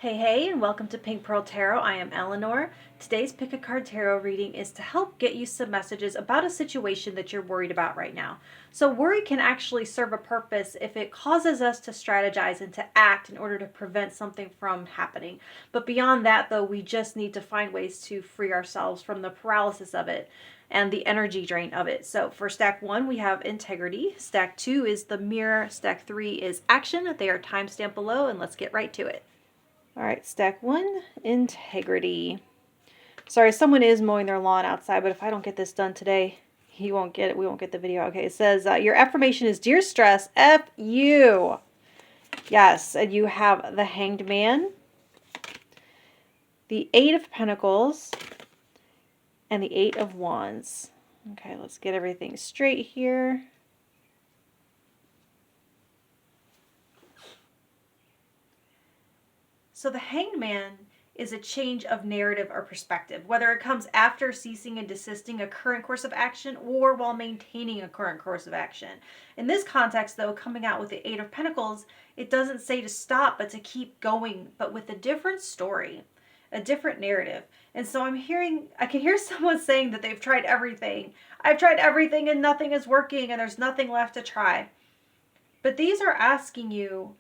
Hey, and welcome to Pink Pearl Tarot. I am Eleanor. Today's Pick a Card Tarot reading is to help get you some messages about a situation that you're worried about right now. So worry can actually serve a purpose if it causes us to strategize and to act in order to prevent something from happening. But beyond that, though, we just need to find ways to free ourselves from the paralysis of it and the energy drain of it. So for stack 1, we have integrity. Stack 2 is the mirror. Stack 3 is action. They are timestamped below, and let's get right to it. All right, stack 1, integrity. Sorry, someone is mowing their lawn outside, but if I don't get this done today, he won't get it. We won't get the video. Okay, it says, your affirmation is, Dear Stress, F you. Yes, and you have the Hanged Man, the Eight of Pentacles, and the Eight of Wands. Okay, let's get everything straight here. So the Hanged Man is a change of narrative or perspective, whether it comes after ceasing and desisting a current course of action or while maintaining a current course of action. In this context, though, coming out with the Eight of Pentacles, it doesn't say to stop, but to keep going, but with a different story, a different narrative. And so I can hear someone saying that they've tried everything. I've tried everything and nothing is working and there's nothing left to try. But these are asking you,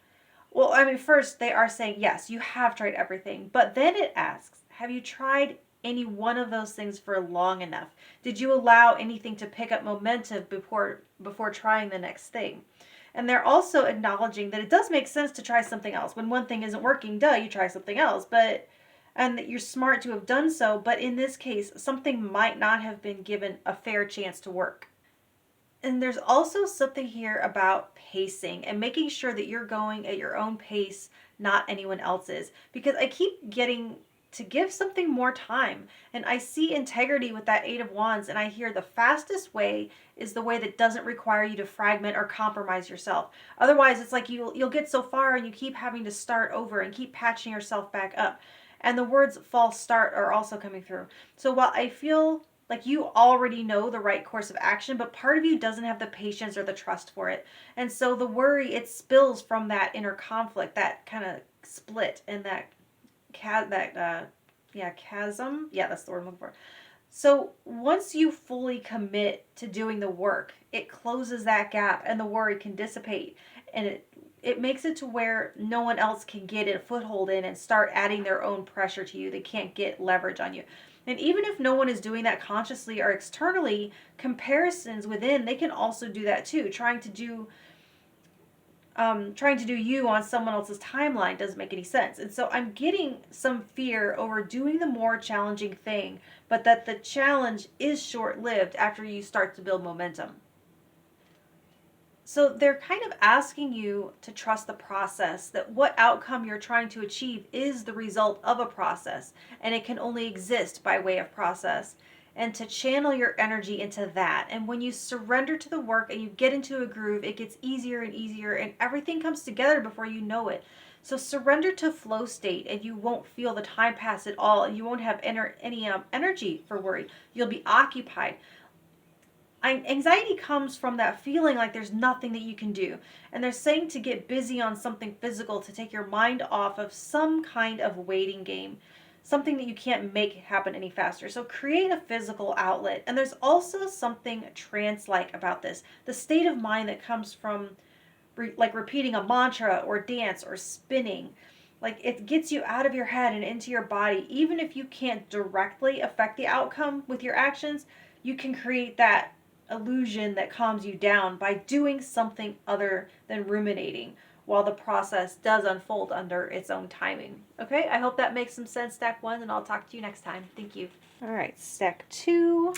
well, I mean, first they are saying, yes, you have tried everything. But then it asks, have you tried any one of those things for long enough? Did you allow anything to pick up momentum before trying the next thing? And they're also acknowledging that it does make sense to try something else. When one thing isn't working, you try something else. And that you're smart to have done so. But in this case, something might not have been given a fair chance to work. And there's also something here about pacing and making sure that you're going at your own pace, not anyone else's. Because I keep getting to give something more time. And I see integrity with that Eight of Wands, and I hear the fastest way is the way that doesn't require you to fragment or compromise yourself. Otherwise, it's like you'll get so far and you keep having to start over and keep patching yourself back up. And the words false start are also coming through. So while I feel like you already know the right course of action, but part of you doesn't have the patience or the trust for it. And so the worry, it spills from that inner conflict, that kind of split and that chasm. Yeah, that's the word I'm looking for. So once you fully commit to doing the work, it closes that gap and the worry can dissipate. And it makes it to where no one else can get a foothold in and start adding their own pressure to you. They can't get leverage on you. And even if no one is doing that consciously or externally, comparisons within, they can also do that too. Trying to do you on someone else's timeline doesn't make any sense. And so I'm getting some fear over doing the more challenging thing, but that the challenge is short-lived after you start to build momentum. So they're kind of asking you to trust the process, that what outcome you're trying to achieve is the result of a process, and it can only exist by way of process, and to channel your energy into that. And when you surrender to the work and you get into a groove, it gets easier and easier, and everything comes together before you know it. So surrender to flow state, and you won't feel the time pass at all, and you won't have any energy for worry. You'll be occupied. Anxiety comes from that feeling like there's nothing that you can do. And they're saying to get busy on something physical, to take your mind off of some kind of waiting game, something that you can't make happen any faster. So create a physical outlet. And there's also something trance-like about this. The state of mind that comes from like repeating a mantra or dance or spinning. Like it gets you out of your head and into your body. Even if you can't directly affect the outcome with your actions, you can create that illusion that calms you down by doing something other than ruminating while the process does unfold under its own timing. Okay, I hope that makes some sense, stack 1, and I'll talk to you next time. Thank you. All right, stack 2,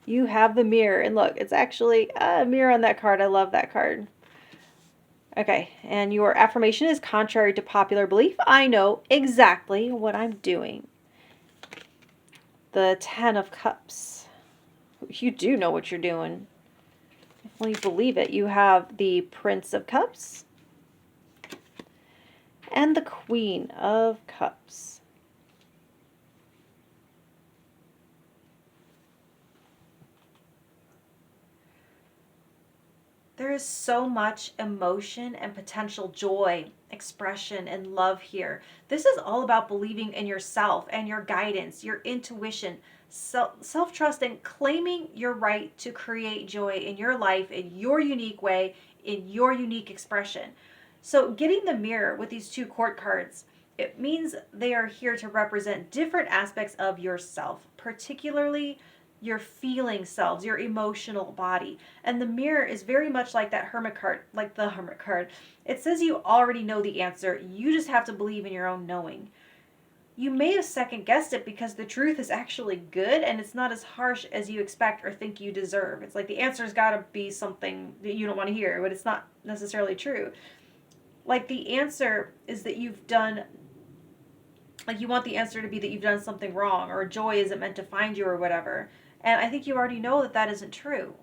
you have the mirror. And look, it's actually a mirror on that card. I love that card. Okay, and your affirmation is, contrary to popular belief, I know exactly what I'm doing. The 10 of Cups. You do know what you're doing. Well, you believe it. You have the Prince of Cups and the Queen of Cups. There is so much emotion and potential joy, expression, and love here. This is all about believing in yourself and your guidance, your intuition, self trust, and claiming your right to create joy in your life in your unique way, in your unique expression. So, getting the mirror with these two court cards, it means they are here to represent different aspects of yourself, particularly your feeling selves, your emotional body. And the mirror is very much like that hermit card, like the hermit card. It says you already know the answer. You just have to believe in your own knowing. You may have second guessed it because the truth is actually good and it's not as harsh as you expect or think you deserve. It's like the answer's got to be something that you don't want to hear, but it's not necessarily true. Like the answer is that you've done, like you want the answer to be that you've done something wrong or joy isn't meant to find you or whatever. And I think you already know that that isn't true.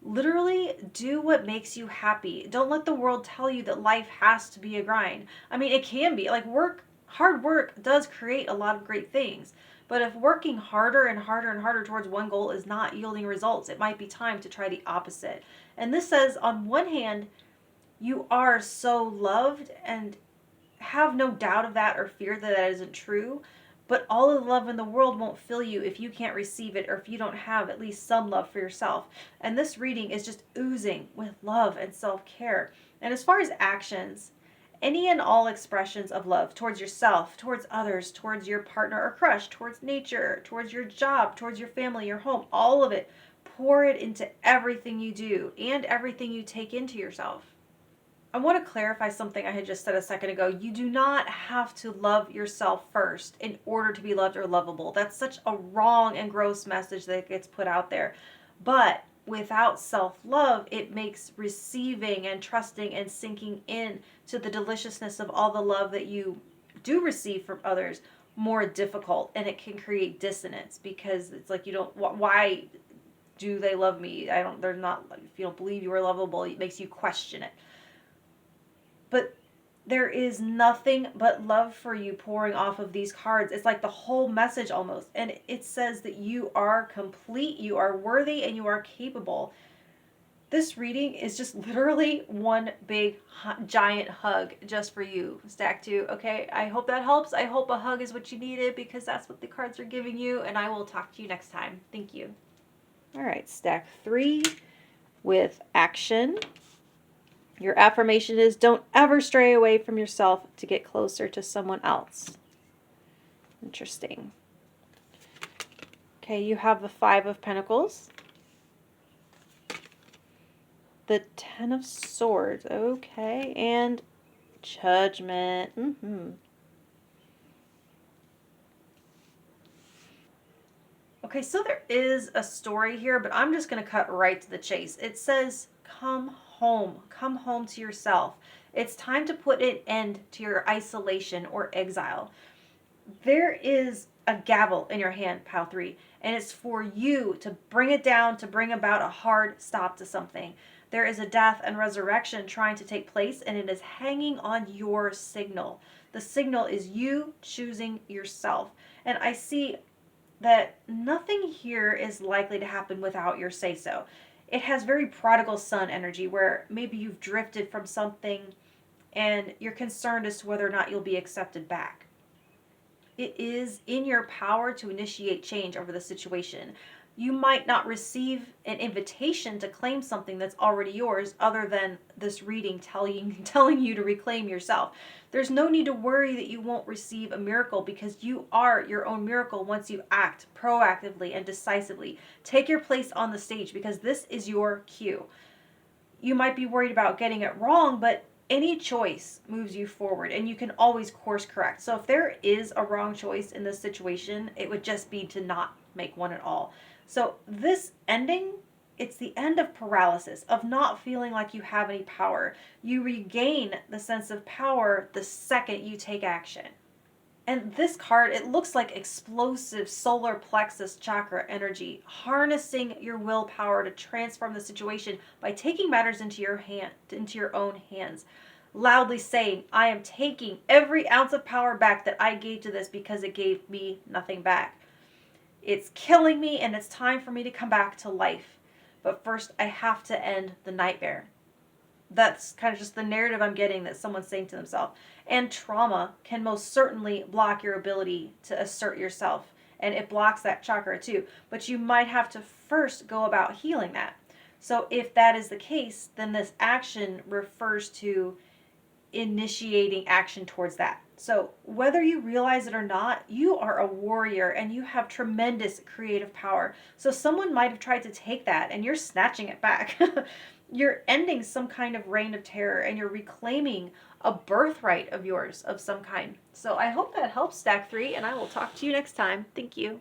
Literally, do what makes you happy. Don't let the world tell you that life has to be a grind. I mean, it can be. Like hard work does create a lot of great things. But if working harder and harder and harder towards one goal is not yielding results, it might be time to try the opposite. And this says, on one hand, you are so loved and have no doubt of that or fear that that isn't true. But all of the love in the world won't fill you if you can't receive it or if you don't have at least some love for yourself. And this reading is just oozing with love and self-care. And as far as actions, any and all expressions of love towards yourself, towards others, towards your partner or crush, towards nature, towards your job, towards your family, your home, all of it, pour it into everything you do and everything you take into yourself. I want to clarify something I had just said a second ago. You do not have to love yourself first in order to be loved or lovable. That's such a wrong and gross message that gets put out there. But without self-love, it makes receiving and trusting and sinking in to the deliciousness of all the love that you do receive from others more difficult. And it can create dissonance because it's like, you don't, why do they love me? They're not, if you don't believe you are lovable, it makes you question it. But there is nothing but love for you pouring off of these cards. It's like the whole message almost. And it says that you are complete, you are worthy, and you are capable. This reading is just literally one big giant hug just for you, stack 2. Okay, I hope that helps. I hope a hug is what you needed because that's what the cards are giving you. And I will talk to you next time. Thank you. All right, stack 3 with action. Your affirmation is, don't ever stray away from yourself to get closer to someone else. Interesting. Okay, you have the 5 of Pentacles. The 10 of Swords. Okay, and Judgment. Okay, so there is a story here, but I'm just going to cut right to the chase. It says, come home to yourself. It's time to put an end to your isolation or exile. There is a gavel in your hand, pile 3, and it's for you to bring it down, to bring about a hard stop to something. There is a death and resurrection trying to take place, and it is hanging on your signal. The signal is you choosing yourself. And I see that nothing here is likely to happen without your say-so. It has very prodigal son energy where maybe you've drifted from something and you're concerned as to whether or not you'll be accepted back. It is in your power to initiate change over the situation. You might not receive an invitation to claim something that's already yours other than this reading telling you to reclaim yourself. There's no need to worry that you won't receive a miracle because you are your own miracle once you act proactively and decisively. Take your place on the stage because this is your cue. You might be worried about getting it wrong, but any choice moves you forward and you can always course correct. So if there is a wrong choice in this situation, it would just be to not make one at all. So this ending, it's the end of paralysis, of not feeling like you have any power. You regain the sense of power the second you take action. And this card, it looks like explosive solar plexus chakra energy, harnessing your willpower to transform the situation by taking matters into your own hands. Loudly saying, I am taking every ounce of power back that I gave to this because it gave me nothing back. It's killing me and it's time for me to come back to life. but first I have to end the nightmare. That's kind of just the narrative I'm getting that someone's saying to themselves. And trauma can most certainly block your ability to assert yourself, and it blocks that chakra too. But you might have to first go about healing that. So if that is the case, then this action refers to initiating action towards that. So whether you realize it or not, you are a warrior and you have tremendous creative power. So someone might have tried to take that and you're snatching it back. You're ending some kind of reign of terror and you're reclaiming a birthright of yours of some kind. So I hope that helps, Stack 3, and I will talk to you next time. Thank you.